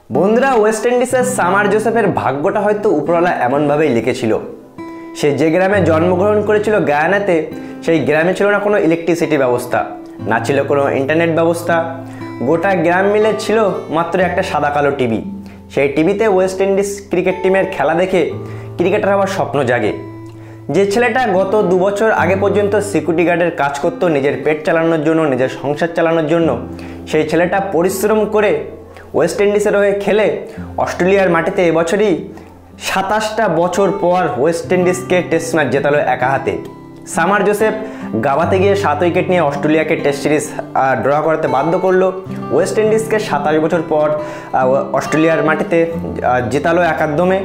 বন্ধুরা, ওয়েস্ট ইন্ডিজের সামার জোসেফের ভাগ্যটা হয়তো উপরওয়ালা এমনভাবেই লিখেছিল। সে যে গ্রামে জন্মগ্রহণ করেছিল গায়ানাতে, সেই গ্রামে ছিল না কোনো ইলেকট্রিসিটি ব্যবস্থা, না ছিল কোনো ইন্টারনেট ব্যবস্থা। গোটা গ্রাম মিলে ছিল মাত্র একটা সাদা কালো টিভি। সেই টিভিতে ওয়েস্ট ইন্ডিজ ক্রিকেট টিমের খেলা দেখে ক্রিকেটার হওয়ার স্বপ্ন জাগে। যে ছেলেটা গত 2 বছর আগে পর্যন্ত সিকিউরিটি গার্ডের কাজ করত নিজের পেট চালানোর জন্য, নিজের সংসার চালানোর জন্য, সেই ছেলেটা পরিশ্রম করে ওয়েস্ট ইন্ডিজের হয়ে খেলে অস্ট্রেলিয়ার মাটিতে এবছরই 27টা বছর পর ওয়েস্ট ইন্ডিজকে টেস্ট ম্যাচ জেতালো একা হাতে। সামার জোসেফ গাবাতে গিয়ে 7 উইকেট নিয়ে অস্ট্রেলিয়াকে টেস্ট সিরিজ ড্র করাতে বাধ্য করলো। ওয়েস্ট ইন্ডিজকে 27 বছর পর অস্ট্রেলিয়ার মাটিতে জেতালো একাদমে।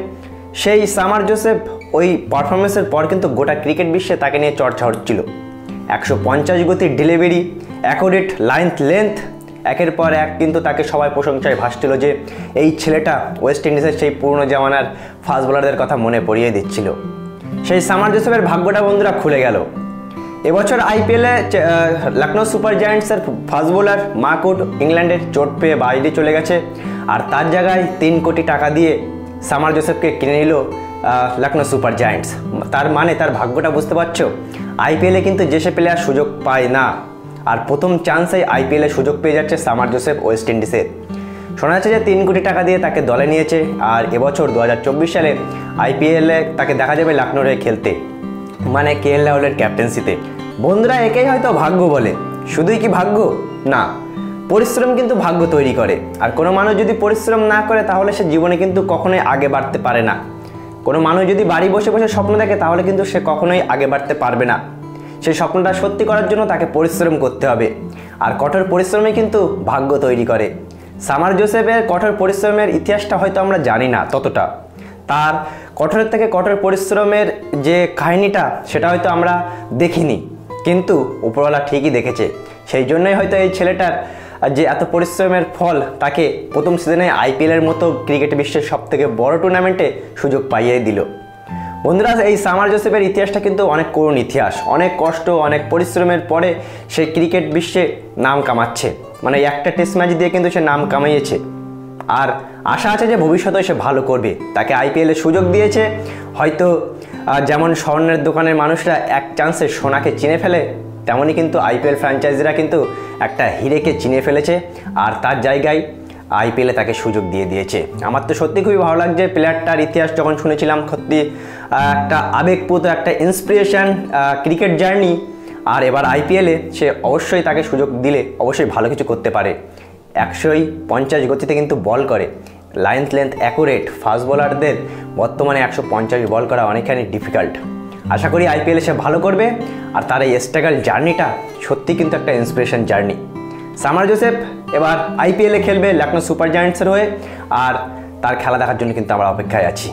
সেই সামার জোসেফ ওই পারফরমেন্সের পর কিন্তু গোটা ক্রিকেট বিশ্বে তাকে নিয়ে চর্চা হচ্ছিল। 150 গতির ডেলিভারি, অ্যাকুরেট লেন্থ, একের পর এক কিন্তু তাকে সবাই প্রশংসায় ভাসছিল যে এই ছেলেটা ওয়েস্ট ইন্ডিজের সেই পুরনো জামানার ফাস্ট বোলারদের কথা মনে পড়িয়ে দিচ্ছিল। সেই সামার জোসেফের ভাগ্যটা বন্ধুরা খুলে গেল। এবছর আইপিএলে লখনৌ সুপার জায়ান্টসের ফাস্ট বোলার মাকুড ইংল্যান্ডের চোট পেয়ে বাইরে চলে গেছে, আর তার জায়গায় 3 কোটি টাকা দিয়ে সামার জোসেফকে কিনে নিল লখনৌ সুপার জায়ান্টস। তার মানে তার ভাগ্যটা বুঝতে পারছো। আইপিএলে কিন্তু যেসব প্লেয়ার সুযোগ পায় না, আর প্রথম চান্সেই আইপিএলে সুযোগ পেয়ে যাচ্ছে সামার জোসেফ ওয়েস্ট ইন্ডিজের। শোনা যাচ্ছে যে 3 কোটি টাকা দিয়ে তাকে দলে নিয়েছে, আর এবছর 2024 সালে আইপিএলে তাকে দেখা যাবে লখনৌর হয়ে খেলতে, মানে কেএল রাহুলের ক্যাপ্টেন্সিতে। বন্ধুরা, একেই হয়তো ভাগ্য বলে। শুধুই কি ভাগ্য? না, পরিশ্রম কিন্তু ভাগ্য তৈরি করে। আর কোনো মানুষ যদি পরিশ্রম না করে তাহলে সে জীবনে কিন্তু কখনোই আগে বাড়তে পারে না। কোনো মানুষ যদি বাড়ি বসে বসে স্বপ্ন দেখে তাহলে কিন্তু সে কখনোই আগে বাড়তে পারবে না। সেই স্বপ্নটা সত্যি করার জন্য তাকে পরিশ্রম করতে হবে, আর কঠোর পরিশ্রমই কিন্তু ভাগ্য তৈরি করে। সামার জোসেফের কঠোর পরিশ্রমের ইতিহাসটা হয়তো আমরা জানি না ততটা। তার কঠোরের থেকে কঠোর পরিশ্রমের যে কাহিনীটা সেটা হয়তো আমরা দেখিনি, কিন্তু উপরওয়ালা ঠিকই দেখেছে। সেই জন্যই হয়তো এই ছেলেটার যে এত পরিশ্রমের ফল তাকে প্রথম সিজনে আইপিএলের মতো ক্রিকেট বিশ্বের সবথেকে বড় টুর্নামেন্টে সুযোগ পাইয়ে দিল। বন্ধুরা, এই সামার জোসেফের ইতিহাসটা কিন্তু অনেক করুণ ইতিহাস। অনেক কষ্ট, অনেক পরিশ্রমের পরে সে ক্রিকেট বিশ্বে নাম কামাচ্ছে। মানে একটা টেস্ট ম্যাচ দিয়ে কিন্তু সে নাম কামাইয়েছে, আর আশা আছে যে ভবিষ্যতে সে ভালো করবে। তাকে আইপিএলে সুযোগ দিয়েছে। হয়তো যেমন স্বর্ণের দোকানের মানুষরা এক চান্সে সোনাকে চিনে ফেলে, তেমনই কিন্তু আইপিএল ফ্র্যাঞ্চাইজিরা কিন্তু একটা হিরেকে চিনে ফেলেছে, আর তার জায়গায় আইপিএলে তাকে সুযোগ দিয়ে দিয়েছে। আমার তো সত্যি খুবই ভালো লাগছে প্লেয়ারটার ইতিহাস যখন শুনেছিলাম। সত্যি একটা আবেগপ্রুত, একটা ইন্সপিরেশন ক্রিকেট জার্নি। আর এবার আইপিএলে সে অবশ্যই তাকে সুযোগ দিলে অবশ্যই ভালো কিছু করতে পারে। 150 গতিতে কিন্তু বল করে, লেন্থ অ্যাকুরেট। ফাস্ট বোলারদের বর্তমানে 150 বল করা অনেকখানি ডিফিকাল্ট। আশা করি আইপিএলে সে ভালো করবে, আর তার এই স্ট্রাগল জার্নিটা সত্যি কিন্তু একটা ইন্সপিরেশন জার্নি। সামার জোসেফ এবার আইপিএলে খেলবে লখনৌ সুপার জায়ান্টসের হয়ে, আর তার খেলা দেখার জন্য কিন্তু আমরা অপেক্ষায় আছি।